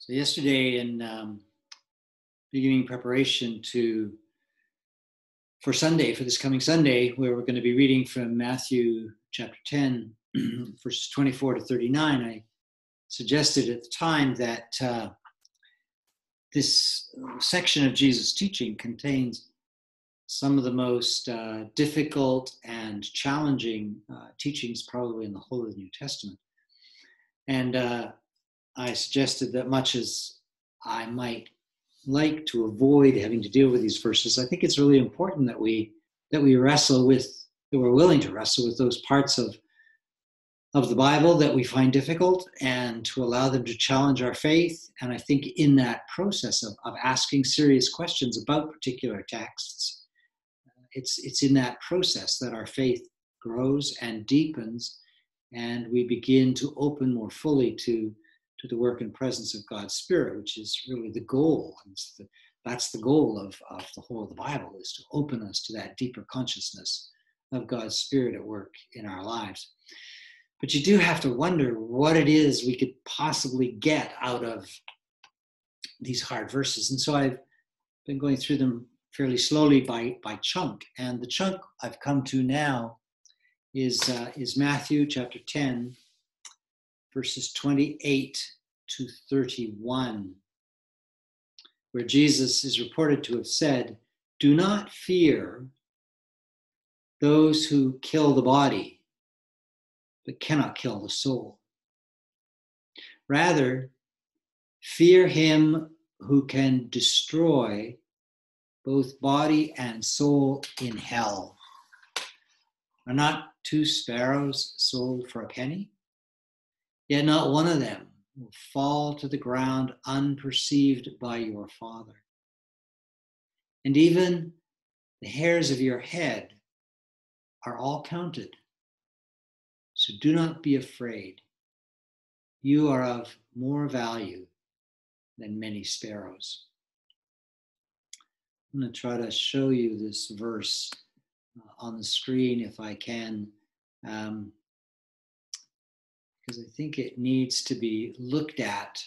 So yesterday, in beginning preparation for Sunday, for this coming Sunday, where we're going to be reading from Matthew chapter 10, verses 24 to 39, I suggested at the time that this section of Jesus' teaching contains some of the most difficult and challenging teachings probably in the whole of the New Testament. And I suggested that much as I might like to avoid having to deal with these verses, I think it's really important that we wrestle with, that we're willing to wrestle with those parts of the Bible that we find difficult, and to allow them to challenge our faith. And I think in that process of asking serious questions about particular texts, it's in that process that our faith grows and deepens, and we begin to open more fully to the work and presence of God's Spirit, which is really the goal. That's the goal of the whole of the Bible, is to open us to that deeper consciousness of God's Spirit at work in our lives. But you do have to wonder what it is we could possibly get out of these hard verses. And so I've been going through them fairly slowly by chunk. And the chunk I've come to now is Matthew chapter 10, verses 28 to 31, where Jesus is reported to have said, "Do not fear those who kill the body, but cannot kill the soul. Rather, fear him who can destroy both body and soul in hell. Are not 2 sparrows sold for a penny? Yet not one of them will fall to the ground unperceived by your Father. And even the hairs of your head are all counted. So do not be afraid. You are of more value than many sparrows." I'm going to try to show you this verse on the screen if I can, because I think it needs to be looked at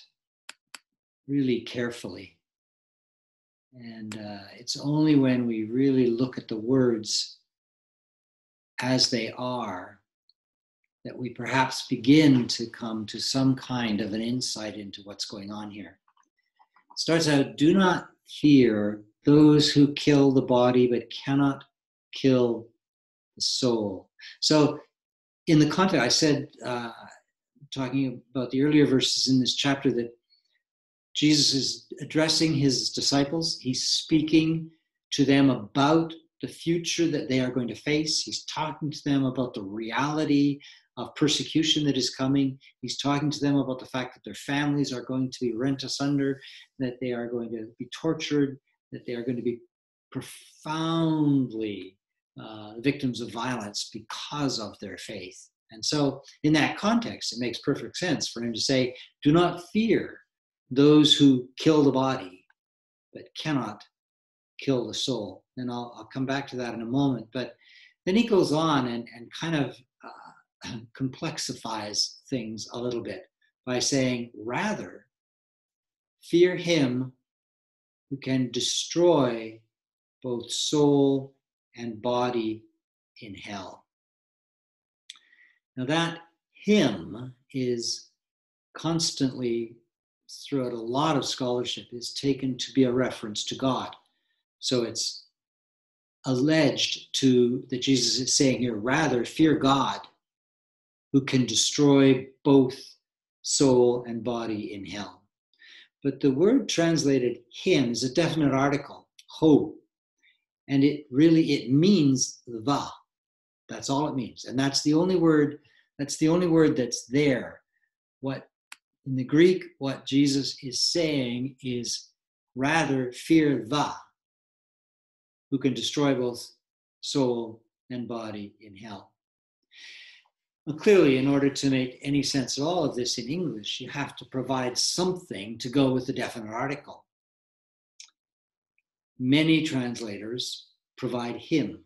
really carefully. And it's only when we really look at the words as they are that we perhaps begin to come to some kind of an insight into what's going on here. It starts out, "Do not fear those who kill the body but cannot kill the soul." So in the context, I said, talking about the earlier verses in this chapter, that Jesus is addressing his disciples. He's speaking to them about the future that they are going to face. He's talking to them about the reality of persecution that is coming. He's talking to them about the fact that their families are going to be rent asunder, that they are going to be tortured, that they are going to be profoundly victims of violence because of their faith. And so in that context, it makes perfect sense for him to say, "Do not fear those who kill the body, but cannot kill the soul." And I'll come back to that in a moment. But then he goes on and kind of complexifies things a little bit by saying, "Rather, fear him who can destroy both soul and body in hell." Now that "him" is constantly, throughout a lot of scholarship, is taken to be a reference to God. So it's alleged that Jesus is saying here, "Rather fear God who can destroy both soul and body in hell." But the word translated "him" is a definite article, ho, and it means the. That's all it means. And that's the only word that's there. What in the Greek, what Jesus is saying is, "Rather fear the who can destroy both soul and body in hell." Well, clearly, in order to make any sense at all of this in English, you have to provide something to go with the definite article. Many translators provide "him,"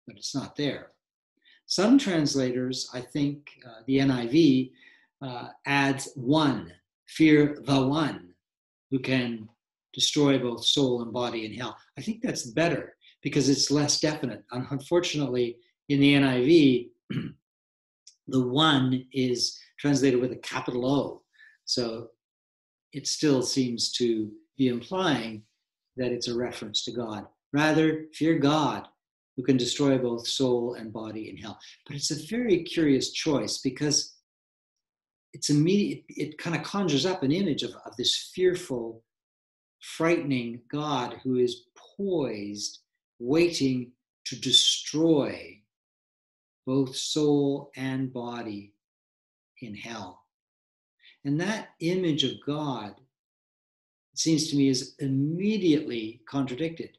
but it's not there. Some translators, I think the NIV, adds "one," fear the one who can destroy both soul and body in hell. I think that's better because it's less definite. Unfortunately, in the NIV, the one is translated with a capital O. So it still seems to be implying that it's a reference to God. Rather, fear God, who can destroy both soul and body in hell. But it's a very curious choice because it's immediate. It kind of conjures up an image of this fearful, frightening God who is poised, waiting to destroy both soul and body in hell. And that image of God, it seems to me, is immediately contradicted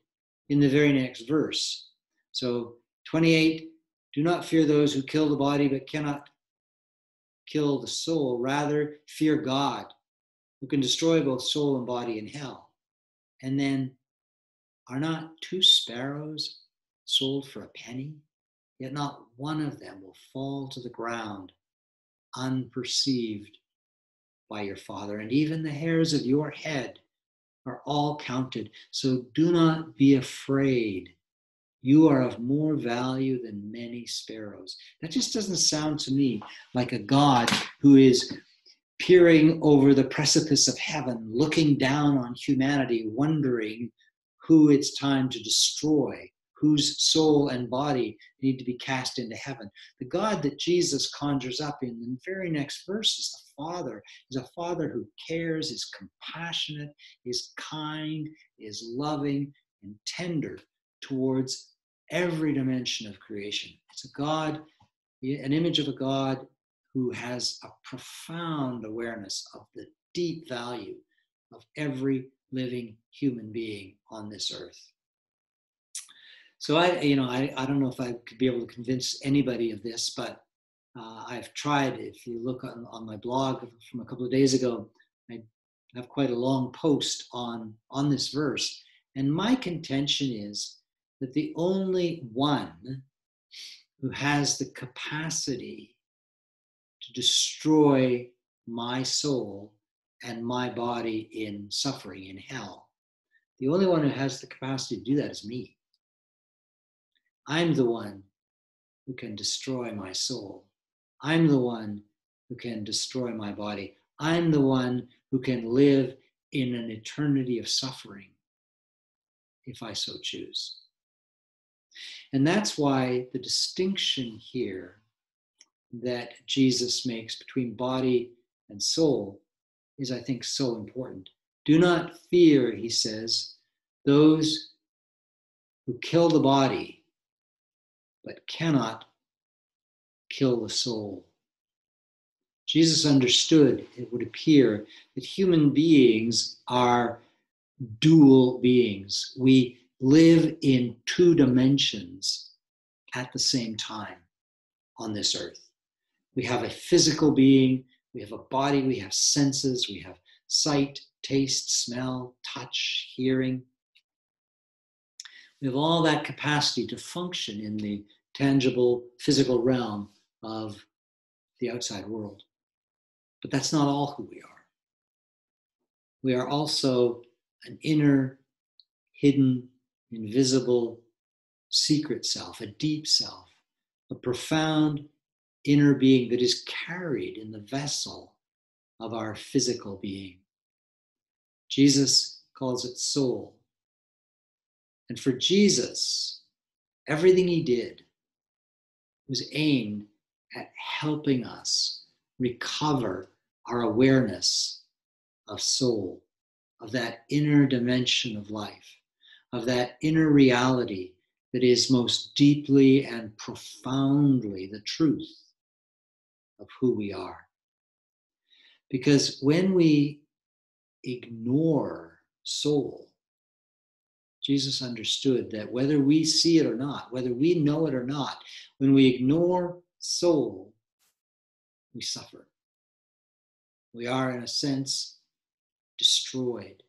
in the very next verse. So 28, do not fear those who kill the body but cannot kill the soul. Rather, fear God, who can destroy both soul and body in hell. And then, are not 2 sparrows sold for a penny? Yet not one of them will fall to the ground unperceived by your Father. And even the hairs of your head are all counted. So do not be afraid. You are of more value than many sparrows. That just doesn't sound to me like a God who is peering over the precipice of heaven, looking down on humanity, wondering who it's time to destroy, whose soul and body need to be cast into heaven. The God that Jesus conjures up in the very next verse is the Father, is a Father who cares, is compassionate, is kind, is loving, and tender towards every dimension of creation. It's a God, an image of a God who has a profound awareness of the deep value of every living human being on this earth. So I don't know if I could be able to convince anybody of this, but I've tried. If you look on my blog from a couple of days ago, I have quite a long post on this verse. And my contention is that the only one who has the capacity to destroy my soul and my body in suffering, in hell, the only one who has the capacity to do that is me. I'm the one who can destroy my soul. I'm the one who can destroy my body. I'm the one who can live in an eternity of suffering if I so choose. And that's why the distinction here that Jesus makes between body and soul is, I think, so important. Do not fear, he says, those who kill the body but cannot kill the soul. Jesus understood, it would appear, that human beings are dual beings. We live in 2 dimensions at the same time on this earth. We have a physical being, we have a body, we have senses, we have sight, taste, smell, touch, hearing. We have all that capacity to function in the tangible, physical realm of the outside world. But that's not all who we are. We are also an inner, hidden, invisible, secret self, a deep self, a profound inner being that is carried in the vessel of our physical being. Jesus calls it soul. And for Jesus, everything he did was aimed at helping us recover our awareness of soul, of that inner dimension of life, of that inner reality that is most deeply and profoundly the truth of who we are. Because when we ignore soul, Jesus understood that whether we see it or not, whether we know it or not, when we ignore soul, we suffer. We are, in a sense, destroyed.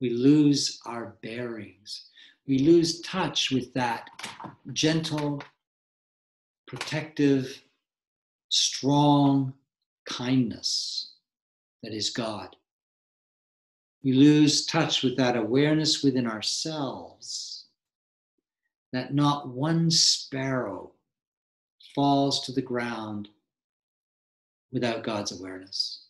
We lose our bearings. We lose touch with that gentle, protective, strong kindness that is God. We lose touch with that awareness within ourselves that not one sparrow falls to the ground without God's awareness.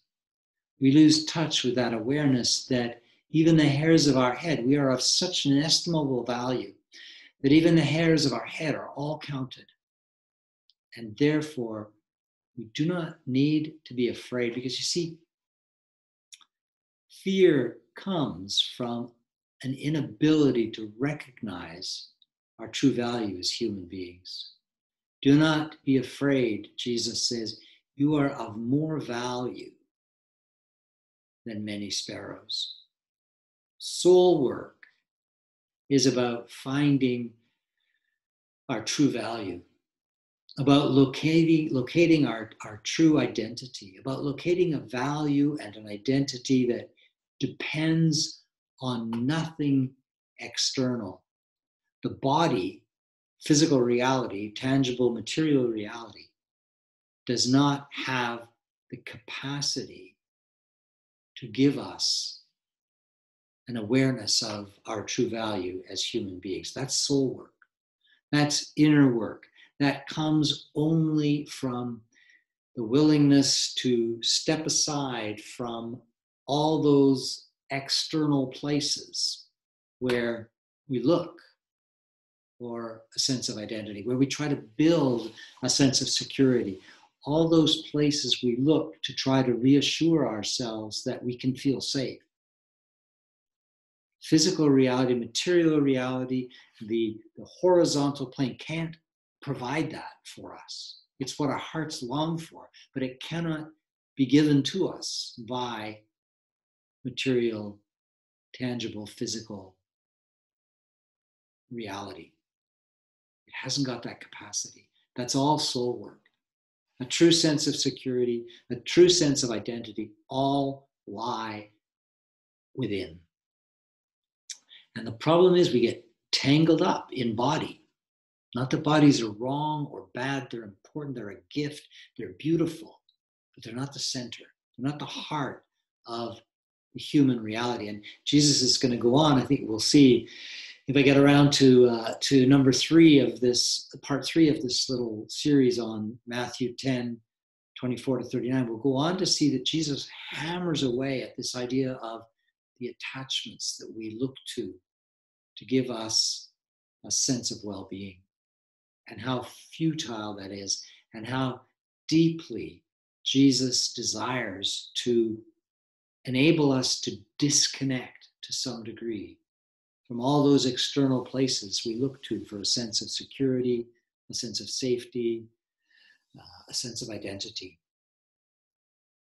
We lose touch with that awareness that even the hairs of our head, we are of such an inestimable value that even the hairs of our head are all counted. And therefore, we do not need to be afraid, because you see, fear comes from an inability to recognize our true value as human beings. Do not be afraid, Jesus says, you are of more value than many sparrows. Soul work is about finding our true value, about locating our true identity, about locating a value and an identity that depends on nothing external. The body, physical reality, tangible material reality, does not have the capacity to give us an awareness of our true value as human beings. That's soul work. That's inner work. That comes only from the willingness to step aside from all those external places where we look for a sense of identity, where we try to build a sense of security. All those places we look to try to reassure ourselves that we can feel safe. Physical reality, material reality, the horizontal plane can't provide that for us. It's what our hearts long for, but it cannot be given to us by material, tangible, physical reality. It hasn't got that capacity. That's all soul work. A true sense of security, a true sense of identity, all lie within. And the problem is we get tangled up in body. Not that bodies are wrong or bad, they're important, they're a gift, they're beautiful, but they're not the center. They're not the heart of the human reality. And Jesus is going to go on. I think we'll see if I get around to number 3 of this, part 3 of this little series on Matthew 10, 24 to 39, we'll go on to see that Jesus hammers away at this idea of the attachments that we look to give us a sense of well-being, and how futile that is, and how deeply Jesus desires to enable us to disconnect to some degree from all those external places we look to for a sense of security, a sense of safety, a sense of identity.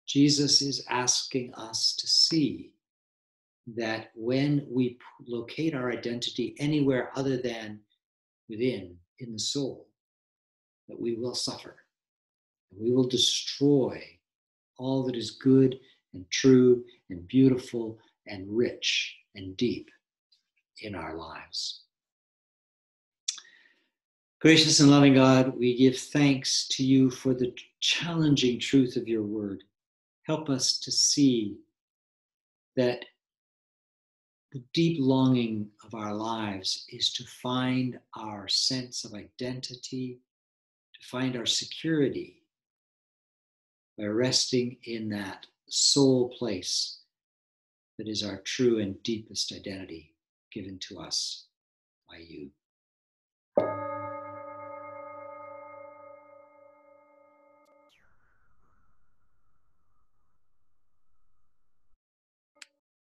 Jesus is asking us to see that when we locate our identity anywhere other than within, in the soul, that we will suffer. We will destroy all that is good and true and beautiful and rich and deep in our lives. Gracious and loving God, we give thanks to you for the challenging truth of your word. Help us to see that the deep longing of our lives is to find our sense of identity, to find our security by resting in that soul place that is our true and deepest identity given to us by you.